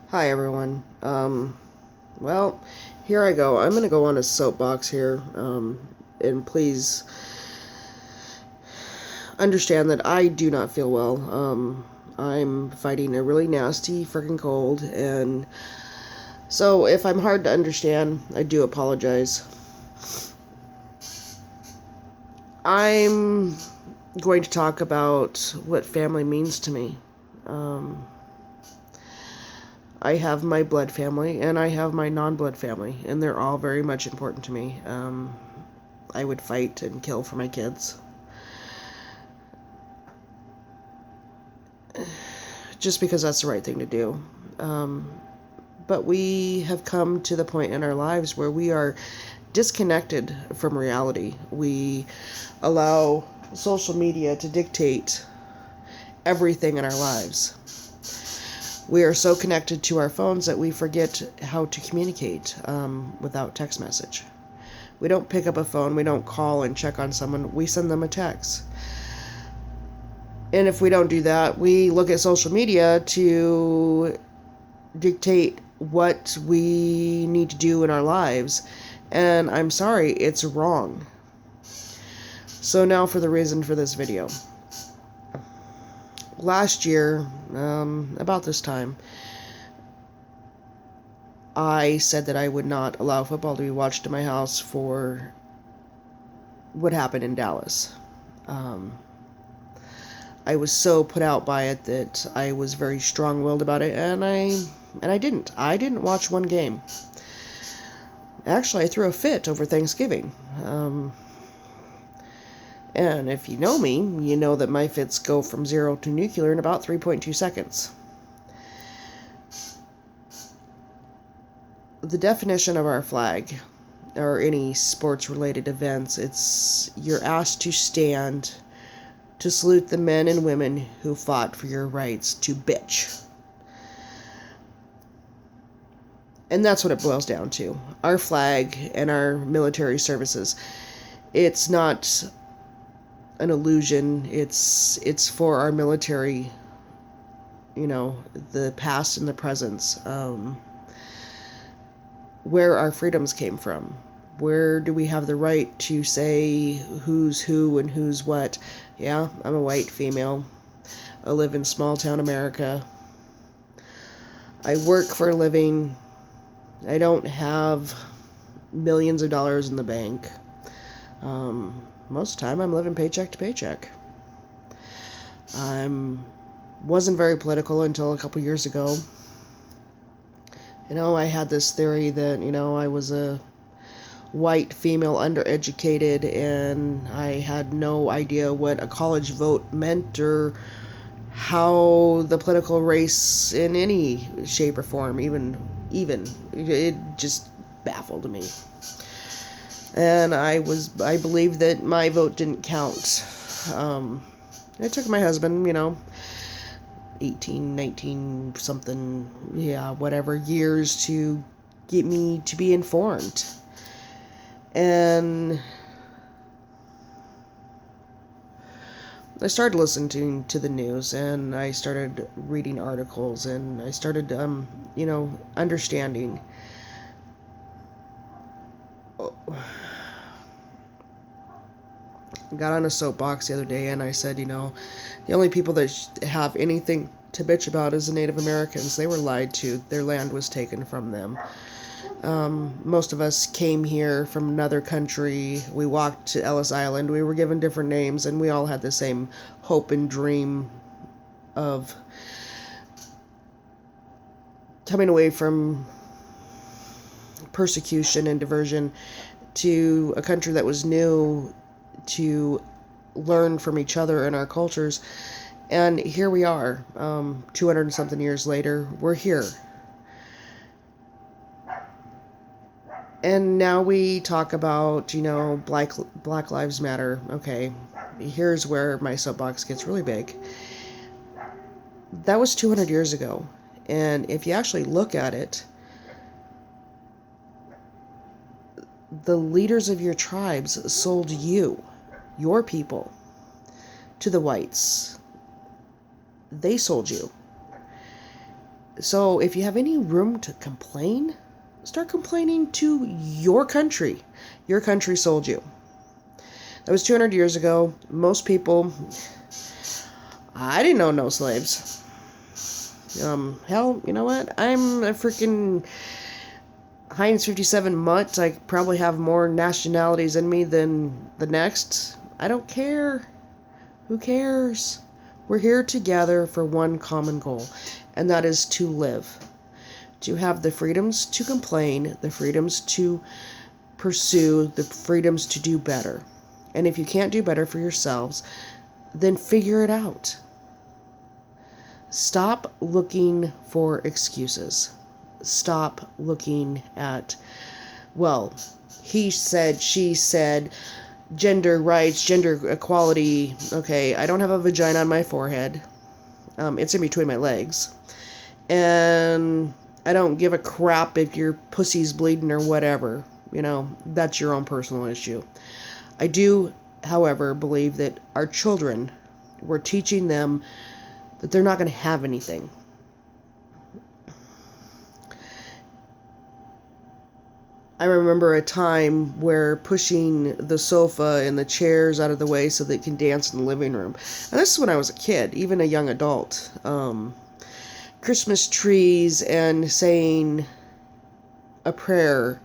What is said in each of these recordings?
Hi everyone. Well, here I go. I'm gonna go on a soapbox here, and please understand that I do not feel well. I'm fighting a really nasty freaking cold, and so if I'm hard to understand, I do apologize. I'm going to talk about what family means to me. Um, I have my blood family and I have my non blood family, and they're all very much important to me. I would fight and kill for my kids. Just because that's the right thing to do. Um, but we have come to the point in our lives where we are disconnected from reality. We allow social media to dictate everything in our lives. We are so connected to our phones that we forget how to communicate without text message. We don't pick up a phone, we don't call and check on someone, we send them a text. And if we don't do that, we look at social media to dictate what we need to do in our lives. And I'm sorry, it's wrong. So now for the reason for this video. Last year, about this time, I said that I would not allow football to be watched in my house for what happened in Dallas. I was so put out by it that I was very strong-willed about it, and I didn't. I didn't watch one game. Actually, I threw a fit over Thanksgiving. And if you know me, you know that my fits go from 0 to nuclear in about 3.2 seconds. The definition of our flag, or any sports-related events, it's you're asked to stand to salute the men and women who fought for your rights to bitch. And that's what it boils down to. Our flag and our military services. It's not an illusion. It's for our military, the past and the present. Where our freedoms came from. Where do we have the right to say who's who and who's what? Yeah, I'm a white female. I live in small town America. I work for a living. I don't have millions of dollars in the bank. Most of the time I'm living paycheck to paycheck. Wasn't very political until a couple years ago. I had this theory that, I was a white female undereducated and I had no idea what a college vote meant or how the political race in any shape or form even it just baffled me. And I believed that my vote didn't count. It took my husband, 18, 19, something, whatever years to get me to be informed. And I started listening to the news, and I started reading articles, and I started, understanding. Got on a soapbox the other day, and I said, the only people that have anything to bitch about is the Native Americans. They were lied to. Their land was taken from them. Most of us came here from another country. We walked to Ellis Island. We were given different names, and we all had the same hope and dream of coming away from persecution and diversion to a country that was new, to learn from each other and our cultures. And here we are, 200 and something years later, we're here. And now we talk about, Black Lives Matter. Okay, here's where my soapbox gets really big. That was 200 years ago. And if you actually look at it, the leaders of your tribes sold you, your people, to the whites. They sold you. So if you have any room to complain, start complaining to your country. Your country sold you. That was 200 years ago. Most people, I didn't know no slaves. Hell, you know what? I'm a freaking Heinz 57 mutt. I probably have more nationalities in me than the next. I don't care. Who cares? We're here together for one common goal, and that is to live. To have the freedoms to complain, the freedoms to pursue, the freedoms to do better. And if you can't do better for yourselves, then figure it out. Stop looking for excuses. Stop looking at, well, he said, she said, gender rights, gender equality. Okay, I don't have a vagina on my forehead. It's in between my legs. And I don't give a crap if your pussy's bleeding or whatever. You know, that's your own personal issue. I do, however, believe that our children, we're teaching them that they're not going to have anything. I remember a time where pushing the sofa and the chairs out of the way so they can dance in the living room. And this is when I was a kid, even a young adult. Christmas trees and saying a prayer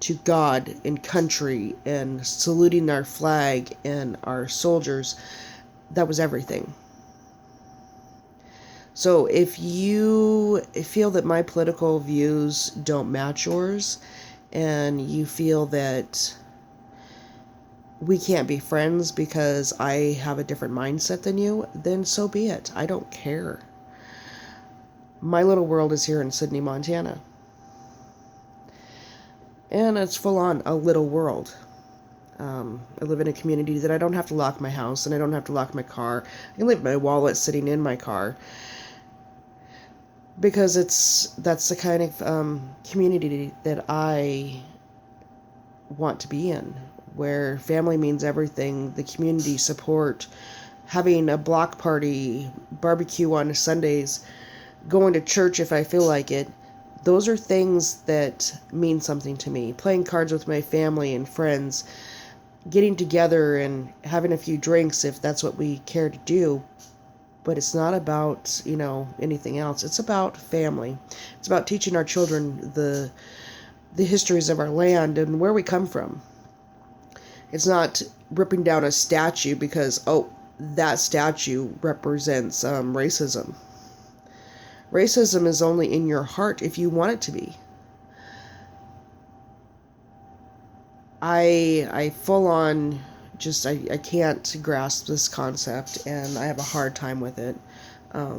to God and country and saluting our flag and our soldiers, that was everything. So if you feel that my political views don't match yours, and you feel that we can't be friends because I have a different mindset than you, then so be it. I don't care. My little world is here in Sydney, Montana. And it's full on a little world. I live in a community that I don't have to lock my house and I don't have to lock my car. I can leave my wallet sitting in my car. Because that's the kind of community that I want to be in, where family means everything, the community support, having a block party, barbecue on Sundays, going to church if I feel like it. Those are things that mean something to me. Playing cards with my family and friends, getting together and having a few drinks if that's what we care to do. But it's not about, anything else. It's about family. It's about teaching our children the histories of our land and where we come from. It's not ripping down a statue because, that statue represents racism. Racism is only in your heart if you want it to be. I full on I can't grasp this concept, and I have a hard time with it. I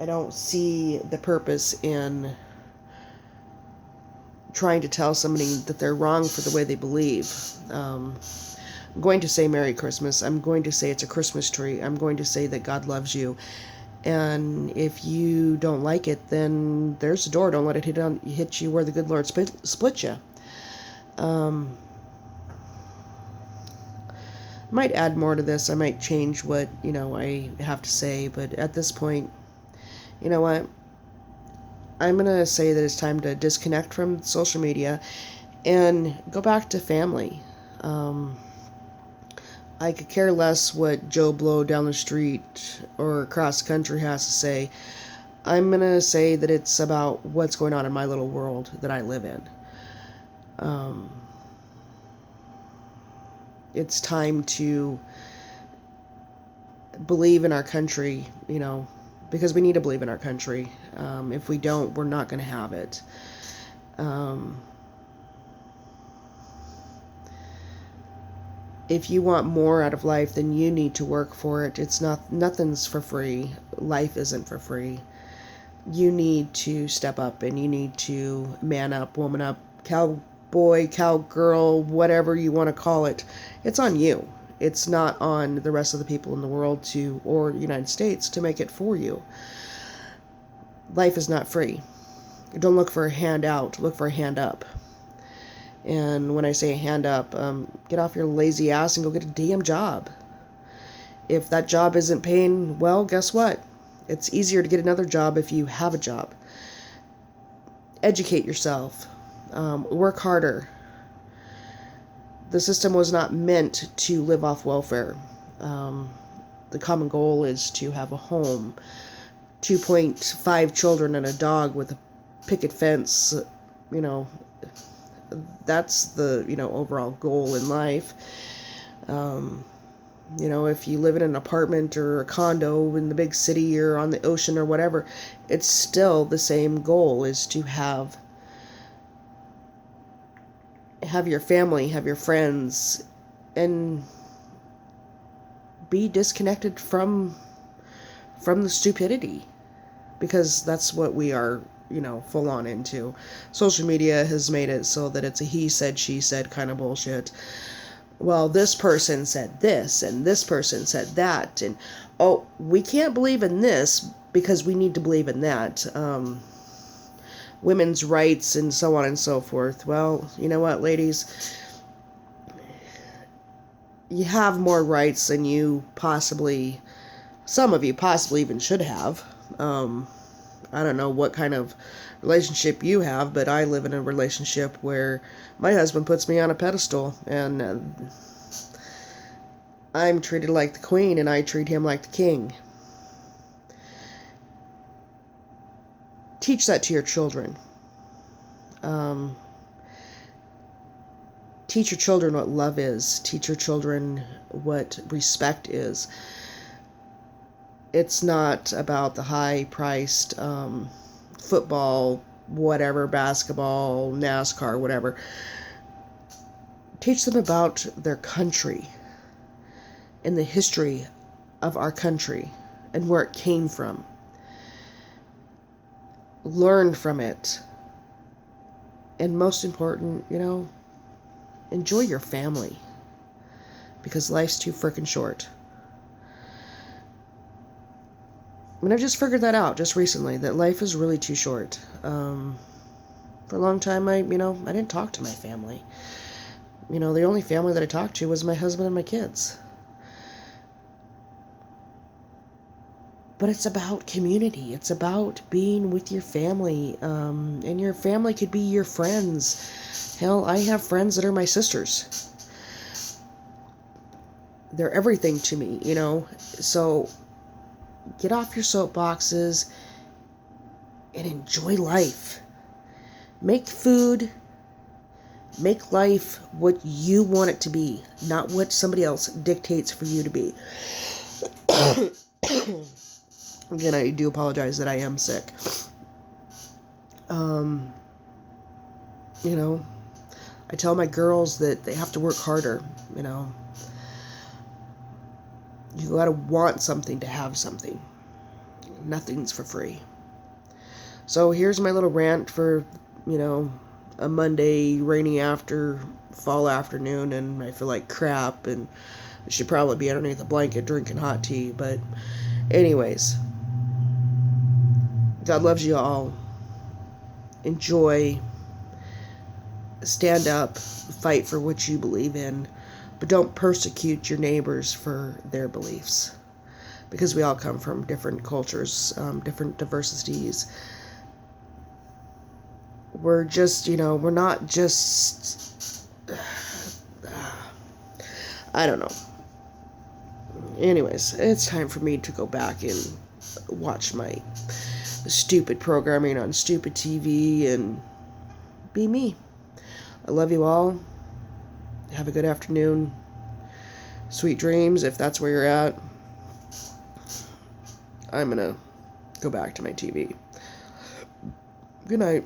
don't see the purpose in trying to tell somebody that they're wrong for the way they believe. I'm going to say Merry Christmas. I'm going to say it's a Christmas tree. I'm going to say that God loves you. And if you don't like it, then there's the door. Don't let it hit you where the good Lord split you. Might add more to this. I might change what, I have to say, but at this point, you know what? I'm going to say that it's time to disconnect from social media and go back to family. I could care less what Joe Blow down the street or across the country has to say. I'm going to say that it's about what's going on in my little world that I live in. It's time to believe in our country, because we need to believe in our country. If we don't, we're not going to have it. If you want more out of life, then you need to work for it. Nothing's for free. Life isn't for free. You need to step up and you need to man up, woman up, cowboy, cowgirl, whatever you want to call it. It's on you. It's not on the rest of the people in the world or the United States to make it for you. Life is not free. Don't look for a handout. Look for a hand up. And when I say hand up, get off your lazy ass and go get a damn job. If that job isn't paying well, guess what? It's easier to get another job if you have a job. Educate yourself. Work harder. The system was not meant to live off welfare. The common goal is to have a home, 2.5 children and a dog with a picket fence. That's the, overall goal in life. If you live in an apartment or a condo in the big city or on the ocean or whatever, it's still the same goal, is to have your family, have your friends, and be disconnected from the stupidity, because that's what we are, full on into. Social media has made it so that it's a he said, she said kind of bullshit. Well, this person said this, and this person said that, and oh, we can't believe in this because we need to believe in that. Women's rights and so on and so forth. Well, you know what, ladies? You have more rights than some of you possibly even should have. I don't know what kind of relationship you have, but I live in a relationship where my husband puts me on a pedestal, and I'm treated like the queen, and I treat him like the king. Teach that to your children. Teach your children what love is. Teach your children what respect is. It's not about the high-priced football, whatever, basketball, NASCAR, whatever. Teach them about their country and the history of our country and where it came from. Learn from it. And most important, enjoy your family, because life's too frickin' short. I've just figured that out just recently, that life is really too short. For a long time, I didn't talk to my family. The only family that I talked to was my husband and my kids. But it's about community. It's about being with your family. And your family could be your friends. Hell, I have friends that are my sisters. They're everything to me, So get off your soapboxes and enjoy life. Make food. Make life what you want it to be, not what somebody else dictates for you to be. Again, I do apologize that I am sick. I tell my girls that they have to work harder, You gotta want something to have something. Nothing's for free. So here's my little rant for, a Monday rainy fall afternoon, and I feel like crap, and I should probably be underneath a blanket drinking hot tea, but anyways, God loves you all. Enjoy. Stand up. Fight for what you believe in. But don't persecute your neighbors for their beliefs. Because we all come from different cultures, different diversities. We're just, we're not just... I don't know. Anyways, it's time for me to go back and watch my stupid programming on stupid TV and be me. I love you all. Have a good afternoon. Sweet dreams, if that's where you're at. I'm gonna go back to my TV. Good night.